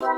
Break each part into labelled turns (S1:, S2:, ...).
S1: Hello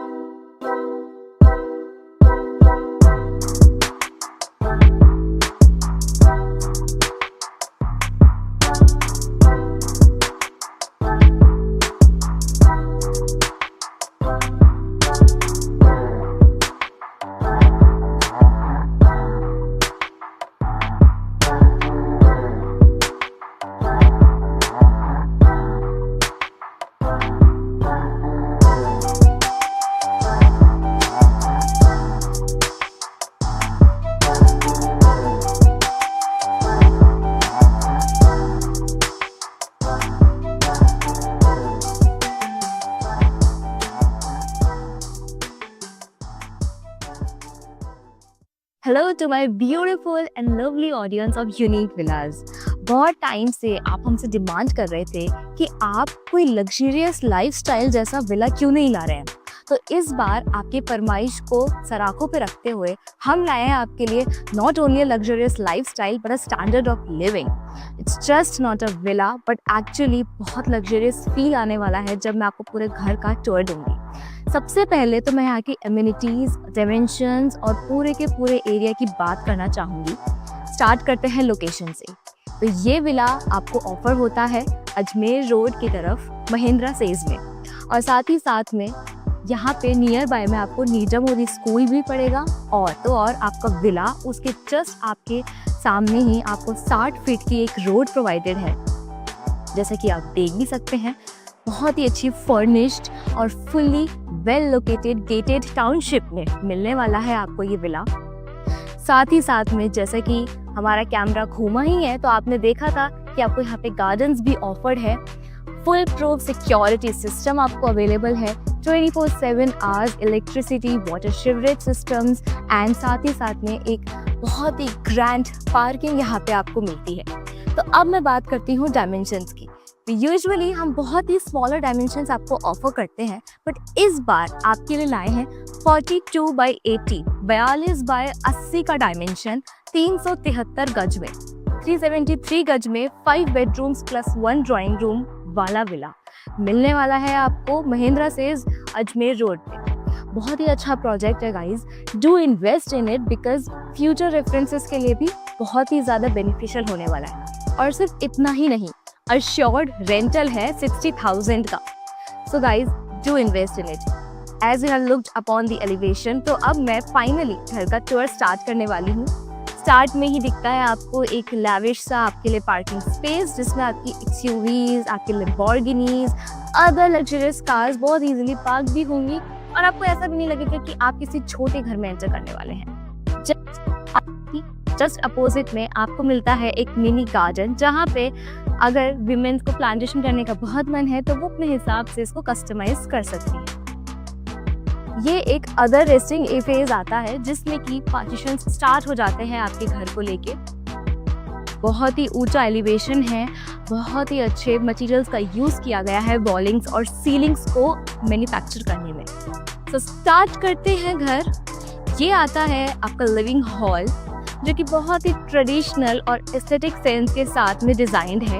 S1: to my beautiful and lovely audience of unique Vilas. बहुत time से आप हमसे डिमांड कर रहे थे कि आप कोई लग्जरियस लाइफस्टाइल जैसा विला क्यों नहीं ला रहे हैं। तो इस बार आपकी फरमाइश को सराखों पे रखते हुए हम लाए हैं आपके लिए not only luxurious lifestyle but a standard of living. It's just not a villa but actually बहुत लग्जरियस फील आने वाला है जब मैं आपको पूरे घर का टूर दूंगी। सबसे पहले तो मैं यहाँ की एमिनिटीज, डायमेंशंस और पूरे के पूरे एरिया की बात करना चाहूँगी। स्टार्ट करते हैं लोकेशन से। तो ये विला आपको ऑफर होता है अजमेर रोड की तरफ महिंद्रा सेज में, और साथ ही साथ में यहाँ पे नियर बाय में आपको नीजा मोदी स्कूल भी पड़ेगा। और तो और आपका विला उसके जस्ट आपके सामने ही आपको 60 फीट की एक रोड प्रोवाइडेड है। जैसा कि आप देख भी सकते हैं, बहुत ही अच्छी फर्निश्ड और fully well located gated township में मिलने वाला है आपको ये विला। साथ ही साथ में जैसा कि हमारा कैमरा घूमा ही है तो आपने देखा था कि आपको यहाँ पे गार्डन्स भी ऑफर्ड है। फुल प्रूफ सिक्योरिटी सिस्टम आपको अवेलेबल है, 24/7 hours electricity, water sewerage systems and साथ ही साथ में एक बहुत ही ग्रैंड पार्किंग यहाँ पे आपको मिलती है। तो अब मैं बात करती हूँ डायमेंशंस की। यूजुअली हम बहुत ही स्मॉलर डायमेंशंस आपको ऑफर करते हैं, बट इस बार आपके लिए लाए हैं 42/80 42/80 का डायमेंशन 373 गज में 373 गज में 5 बेडरूम्स प्लस 1 ड्राइंग रूम वाला विला मिलने वाला है आपको महिंद्रा सेज अजमेर रोड पे। बहुत ही अच्छा प्रोजेक्ट है guys, do invest in it because future references के लिए भी बहुत ही ज़्यादा बेनिफिशियल होने वाला है। और सिर्फ इतना ही नहीं, assured rental है 60,000 का। So guys, do invest in it. As you have looked upon the elevation, तो अब मैं फाइनली घर का टूर स्टार्ट करने वाली हूँ। स्टार्ट में ही दिखता है आपको एक लैविश सा आपके लिए पार्किंग स्पेस, जिसमें आपकी एक्सयूवीज, आपके लैम्बोर्गिनीज, अदर लग्जरियस कार्स बहुत इजीली पार्क भी होंगी और आपको ऐसा भी नहीं लगेगा कि आप किसी छोटे घर में एंटर करने वाले हैं। जस्ट अपोजिट में आपको मिलता है एक मिनी गार्डन, जहाँ पे अगर विमेन्स को प्लांटेशन करने का बहुत मन है तो वो अपने हिसाब से इसको कस्टमाइज कर सकती है। ये एक अदर रेस्टिंग फेज आता है जिसमें कि पार्टीशन स्टार्ट हो जाते हैं आपके घर को लेके। बहुत ही ऊंचा एलिवेशन है, बहुत ही अच्छे मटेरियल्स का यूज किया गया है वॉलिंग्स और सीलिंग्स को मैन्युफैक्चर करने में। तो स्टार्ट करते हैं घर। ये आता है आपका लिविंग हॉल, जो कि बहुत ही ट्रेडिशनल और एस्थेटिक सेंस के साथ में डिजाइंड है।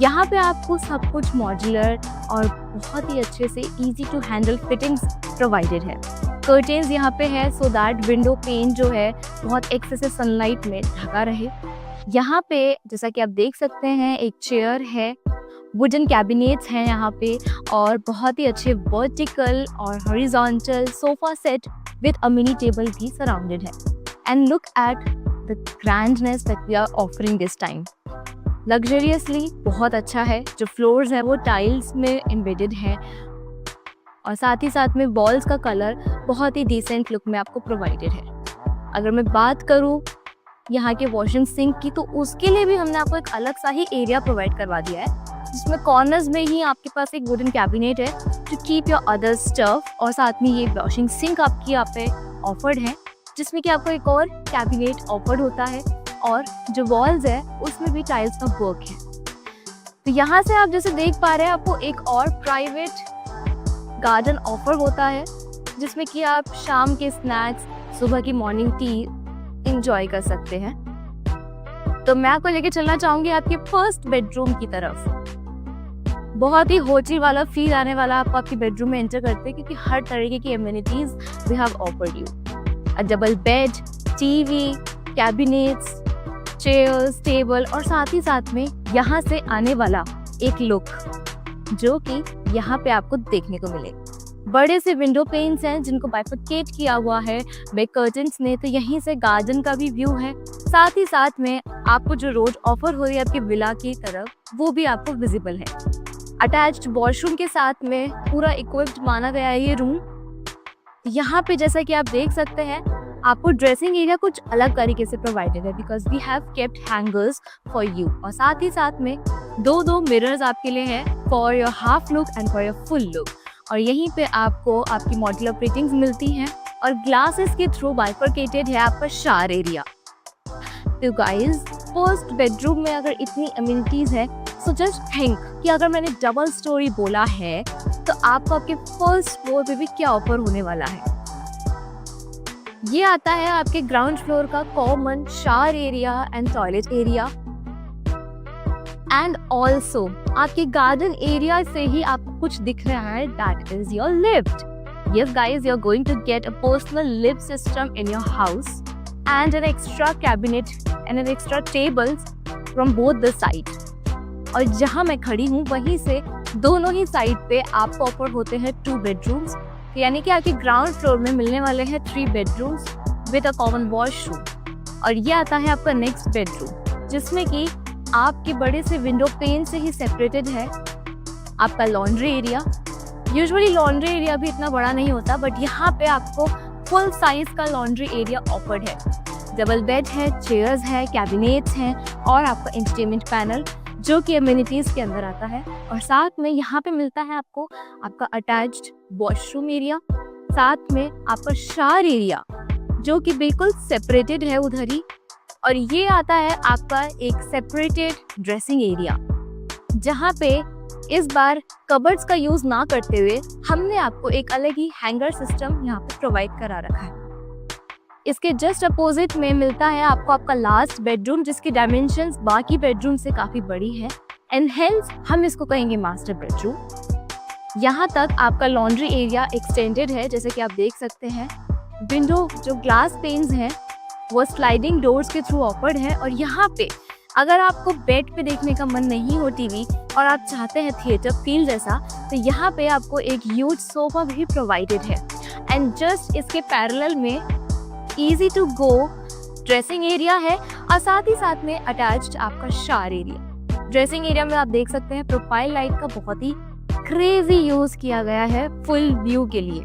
S1: यहाँ पे आपको सब कुछ मॉड्यूलर और बहुत ही अच्छे से easy to handle fittings provided है। कर्टेन्स यहाँ पे है सो दैट विंडो पेन जो है बहुत एक्सेसिव सनलाइट में ढका रहे। यहाँ पे जैसा कि आप देख सकते हैं एक चेयर है, वुडन कैबिनेट्स हैं यहाँ पे, और बहुत ही अच्छे वर्टिकल और horizontal sofa set with a mini table भी सराउंडेड है। And look at the grandness that we are offering this time. Luxuriously बहुत अच्छा है। जो फ्लोर्स है वो टाइल्स में embedded है और साथ ही साथ में वॉल्स का कलर बहुत ही डिसेंट लुक में आपको प्रोवाइडेड है। अगर मैं बात करूँ यहाँ के वॉशिंग सिंक की, तो उसके लिए भी हमने आपको एक अलग सा ही एरिया प्रोवाइड करवा दिया है, जिसमें कॉर्नर्स में ही आपके पास एक वुडन कैबिनेट है to keep your other stuff, और साथ में ये वॉशिंग सिंक आपकी यहाँ पे ऑफर्ड है, जिसमें कि आपको एक और कैबिनेट ऑफर्ड होता है, और जो वॉल्स है उसमें भी टाइल्स का वर्क है। तो यहाँ से आप जैसे देख पा रहे हैं आपको एक और प्राइवेट गार्डन ऑफर होता है, जिसमें कि आप शाम के स्नैक्स, सुबह की मॉर्निंग टी एंजॉय कर सकते हैं। तो मैं आपको लेके चलना चाहूंगी आपके फर्स्ट बेडरूम की तरफ। बहुत ही होटल वाला फील आने वाला आपको आपके बेडरूम में एंटर करते हैं, क्योंकि हर तरीके की amenities we have offered you. A double bed, TV, cabinets, chairs, table और साथ ही साथ में यहाँ से आने वाला एक लुक जो कि यहाँ पे आपको देखने को मिले। बड़े से विंडो पेन्स हैं जिनको बाइफरकेट किया हुआ है बेक कर्टन्स ने, तो यहीं से गार्डन का भी व्यू है। साथ ही साथ में आपको जो रोड ऑफर हो रही है आपके विला की तरफ वो भी आपको विजिबल है। अटैच्ड वॉशरूम के साथ में पूरा इक्विप्ड माना गया है ये रूम। यहाँ पे जैसा कि आप देख सकते हैं आपको ड्रेसिंग एरिया कुछ अलग तरीके से प्रोवाइडेड है, because we have kept hangers for you. और साथ ही साथ में दो मिरर्स आपके लिए हैं for your half look and for your full look. और यहीं पे आपको आपकी मॉड्यूलर प्लेटिंग्स मिलती हैं और ग्लासेस के थ्रू बाइफरकेटेड है आपका शावर एरिया। तो गाइस, फर्स्ट बेडरूम में अगर इतनी अम्यूनिटीज है, सो जस्ट थिंक कि अगर मैंने डबल स्टोरी बोला है तो आपको आपके फर्स्ट फ्लोर पे भी क्या ऑफर होने वाला है। ये आता है आपके ग्राउंड फ्लोर का common shower area and toilet area, and also आपके गार्डन एरिया से ही आपको कुछ दिख रहा है, that is your lift. Yes guys, you're going to get a personal lift system in your house and an extra cabinet and an extra tables from both the sides. और जहाँ मैं खड़ी हूँ वहीं से दोनों ही साइड पे आपको ऑफर होते हैं 2 बेडरूम्स, यानी कि आपके ग्राउंड फ्लोर में मिलने वाले हैं 3 bedrooms with a common washroom. और ये आता है आपका नेक्स्ट बेडरूम, जिसमें कि आपके बड़े से विंडो पेन से ही सेपरेटेड है आपका laundry area. Usually laundry area भी इतना बड़ा नहीं होता, बट यहाँ पे आपको फुल साइज का लॉन्ड्री एरिया ऑफर्ड है। डबल बेड है, चेयर्स है, कैबिनेट्स हैं और आपका एंटरटेनमेंट पैनल जो कि एमिनिटीज के अंदर आता है। और साथ में यहाँ पे मिलता है आपको आपका अटैच्ड वॉशरूम एरिया, साथ में आपका शावर एरिया जो कि बिल्कुल सेपरेटेड है उधर ही। और ये आता है आपका एक सेपरेटेड ड्रेसिंग एरिया, जहाँ पे इस बार कबर्ड्स का यूज ना करते हुए हमने आपको एक अलग ही हैंगर सिस्टम यहाँ पे प्रोवाइड करा रखा है। इसके जस्ट अपोजिट में मिलता है आपको आपका लास्ट बेडरूम, जिसकी डायमेंशंस बाकी बेडरूम से काफी बड़ी है एंड हेंस हम इसको कहेंगे मास्टर बेडरूम। यहाँ तक आपका लॉन्ड्री एरिया एक्सटेंडेड है, जैसे कि आप देख सकते हैं। विंडो जो ग्लास पेन्स हैं वो स्लाइडिंग डोर्स के थ्रू ऑफर्ड है। और यहाँ पे अगर आपको बेड पे देखने का मन नहीं हो टीवी और आप चाहते हैं थिएटर फील जैसा, तो यहाँ पे आपको एक ह्यूज सोफा भी प्रोवाइडेड है। एंड जस्ट इसके पैरेलल में easy to go dressing area है और साथ ही साथ में अटैच्ड आपका शावर एरिया। ड्रेसिंग एरिया में आप देख सकते हैं प्रोफाइल लाइट का बहुत ही क्रेजी यूज किया गया है फुल व्यू के लिए।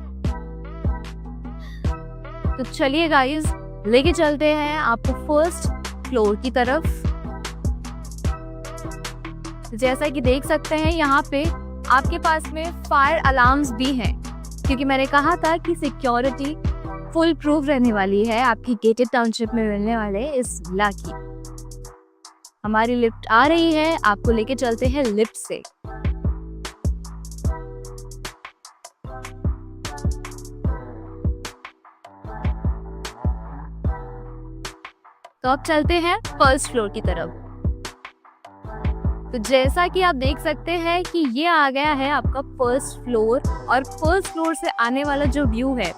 S1: तो चलिए गाइस, लेके चलते हैं आपको फर्स्ट फ्लोर की तरफ। जैसा कि देख सकते हैं यहाँ पे आपके पास में फायर अलार्म्स भी हैं, क्योंकि मैंने कहा था कि सिक्योरिटी फुल प्रूफ रहने वाली है आपकी गेटेड टाउनशिप में मिलने वाले इस विला की। हमारी लिफ्ट आ रही है, आपको लेके चलते हैं लिफ्ट से। तो अब चलते हैं फर्स्ट फ्लोर की तरफ। तो जैसा कि आप देख सकते हैं कि ये आ गया है आपका फर्स्ट फ्लोर, और फर्स्ट फ्लोर से आने वाला जो व्यू है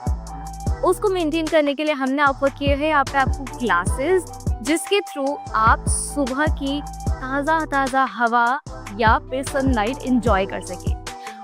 S1: उसको मेंटेन करने के लिए हमने ऑफर किए हैं यहाँ पे आपको ग्लासेस, जिसके थ्रू आप सुबह की ताज़ा हवा या फिर सनलाइट एंजॉय कर सके।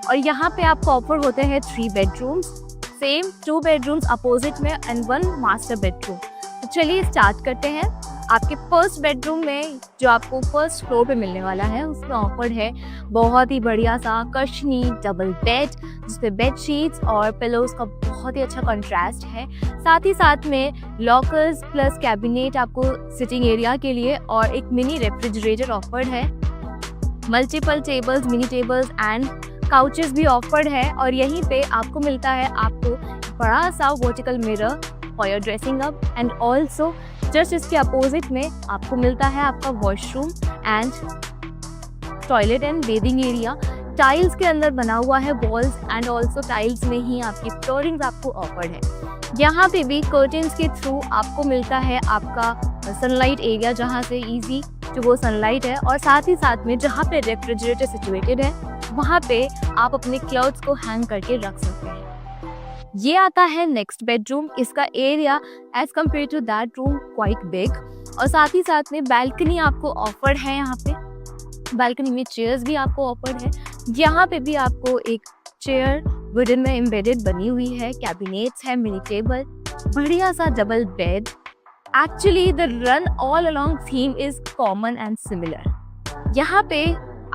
S1: और यहाँ पे आपको ऑफर होते हैं 3 बेडरूम्स, सेम 2 बेडरूम्स अपोजिट में एंड 1 मास्टर बेडरूम। तो चलिए स्टार्ट करते हैं। आपके फर्स्ट बेडरूम में जो आपको फर्स्ट फ्लोर पे मिलने वाला है उसमें ऑफर्ड है बहुत ही बढ़िया सा कशनी डबल बेड, जिसपे बेड शीट्स और पिलोज का बहुत ही अच्छा कंट्रास्ट है। साथ ही साथ में लॉकर्स प्लस कैबिनेट आपको सिटिंग एरिया के लिए और एक मिनी रेफ्रिजरेटर ऑफर्ड है। Multiple tables, mini tables and couches भी ऑफर्ड है। और यहीं पे आपको मिलता है आपको बड़ा सा vertical mirror for your dressing up, and also just इसके अपोजिट में आपको मिलता है आपका washroom and toilet and bathing area. Tiles के अंदर बना हुआ है वॉल्स एंड ऑल्सो टाइल्स में ही आपकी फ्लोरिंग आपको ऑफर्ड है। यहाँ पे भी कर्टेन्स के थ्रू आपको मिलता है आपका सनलाइट एरिया, जहाँ से इजी जो वो सनलाइट है, और साथ ही साथ में जहाँ पे रेफ्रिजरेटर सिचुएटेड है वहाँ पे आप अपने क्लोथ्स को हैंग करके रख सकते हैं। ये आता है नेक्स्ट बेडरूम। इसका area as compare to that room quite big, और साथ ही साथ में बैल्कनी आपको ऑफर्ड है। यहाँ पे बैल्कनी में चेयर्स भी आपको ऑफर्ड है। यहाँ पे भी आपको एक चेयर वुडन में एम्बेडेड बनी हुई है, कैबिनेट्स है, मिनी टेबल, बढ़िया सा double bed. Actually the run all along theme is common and similar. यहाँ पे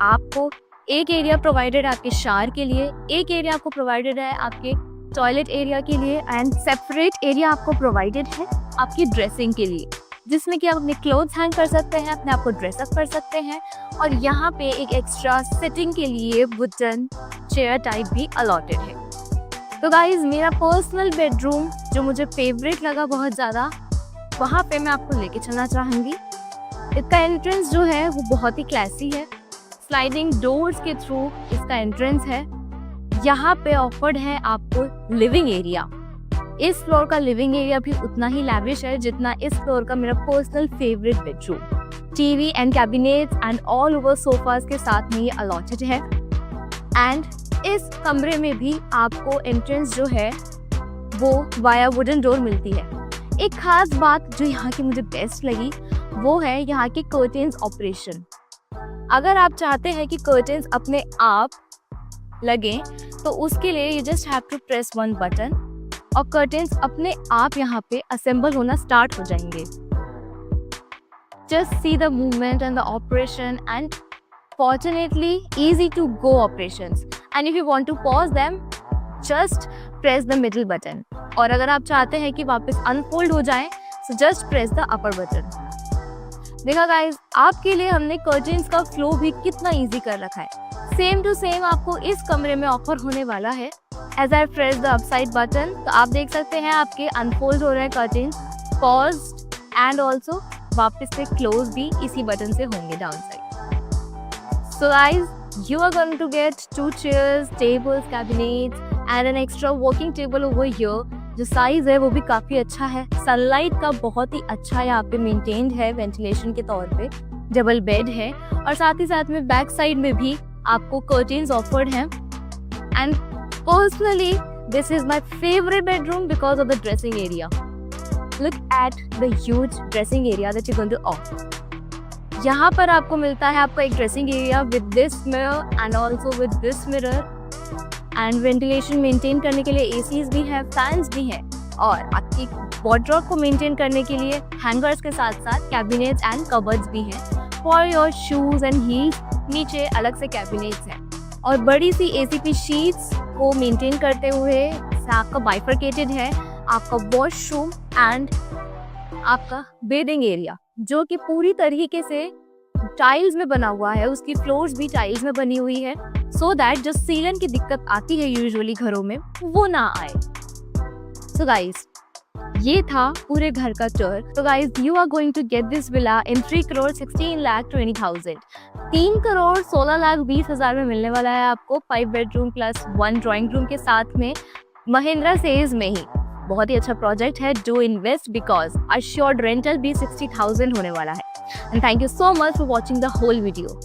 S1: आपको एक एरिया प्रोवाइडेड है आपके शावर के लिए, एक एरिया आपको प्रोवाइडेड है आपके टॉयलेट एरिया के लिए, एंड सेपरेट एरिया आपको प्रोवाइडेड है आपकी ड्रेसिंग के लिए, जिसमें कि आप अपने क्लोथ्स हैंग कर सकते हैं, अपने आप को ड्रेसअप कर सकते हैं। और यहाँ पे एक एक्स्ट्रा सिटिंग के लिए वुडन चेयर टाइप भी अलॉटेड है। तो गाइज मेरा पर्सनल बेडरूम जो मुझे फेवरेट लगा बहुत ज़्यादा, वहाँ पे मैं आपको लेके चलना चाहूँगी। इसका एंट्रेंस जो है वो बहुत ही क्लासी है। स्लाइडिंग डोर्स के थ्रू इसका एंट्रेंस है। यहाँ पे ऑफर्ड है आपको लिविंग एरिया। इस फ्लोर का लिविंग एरिया भी उतना ही लैविश है जितना इस फ्लोर का मेरा personal favourite bedroom. TV and cabinets and all over sofas के साथ में ये अलॉटेड है। एंड इस कमरे में भी आपको एंट्रेंस जो है वो वाया वुडन डोर मिलती है। एक खास बात जो यहाँ की मुझे बेस्ट लगी वो है यहाँ के कर्टेन्स ऑपरेशन। अगर आप चाहते हैं कि कर्टेन्स अपने आप लगे तो उसके लिए you just have to press one button और कर्टेन्स अपने आप यहाँ पे असेंबल होना स्टार्ट हो जाएंगे। Just see the movement and the operation and fortunately easy to go operations, and if you want to pause them just press the middle button, और अगर आप चाहते हैं कि वापस अनफोल्ड हो जाए so just press the upper button। देखा गाइस, आपके लिए हमने कर्टेन्स का फ्लो भी कितना इजी कर रखा है। सेम टू सेम आपको इस कमरे में ऑफर होने वाला है। As I press the upside button तो आप देख सकते हैं आपके अनफोल्ड हो रहे हैं कर्टेन्स, पॉज्ड एंड ऑल्सो वापस से क्लोज भी इसी बटन से होंगे down side. So guys, you are going to get 2 chairs, tables, cabinets and an extra working table over here। जो साइज है वो भी काफी अच्छा है। सनलाइट का बहुत ही अच्छा यहाँ पे मेंटेन्ड है वेंटिलेशन के तौर पे। डबल बेड है और साथ ही साथ में बैक साइड में भी आपको कर्टेन्स ऑफर्ड हैं। And personally this is my favourite bedroom because of the dressing area. Look at the huge dressing area that you going to offer. यहाँ पर आपको मिलता है आपका एक dressing area with this mirror and also with this mirror, and ventilation maintain करने के लिए एसीज भी है, फैंस भी हैं, और आपकी वार्डरोब को मेंटेन करने के लिए हैंगर्स के साथ साथ कैबिनेट्स एंड कबर्ड्स भी हैं for your shoes and heels. नीचे अलग से कैबिनेट्स हैं और बड़ी सी एसीपी शीट्स को मेंटेन करते हुए आपका बाइफरकेटेड है आपका वॉशरूम एंड आपका बेडिंग एरिया, जो कि पूरी तरीके से टाइल्स में बना हुआ है। उसकी फ्लोर्स भी टाइल्स में बनी हुई है सो दैट जो सीलन की दिक्कत आती है यूजुअली घरों में वो ना आए। सो गाइस, ये था पूरे घर का टूर। तो guys, you are going to get this villa in 3,16,20,000। 3,16,20,000 में मिलने वाला है आपको 5 बेडरूम प्लस 1 ड्राइंग रूम के साथ में महिंद्रा सेज में ही। बहुत ही अच्छा प्रोजेक्ट है। Do invest because assured rental भी 60,000 होने वाला है। And thank you so much for watching the whole video.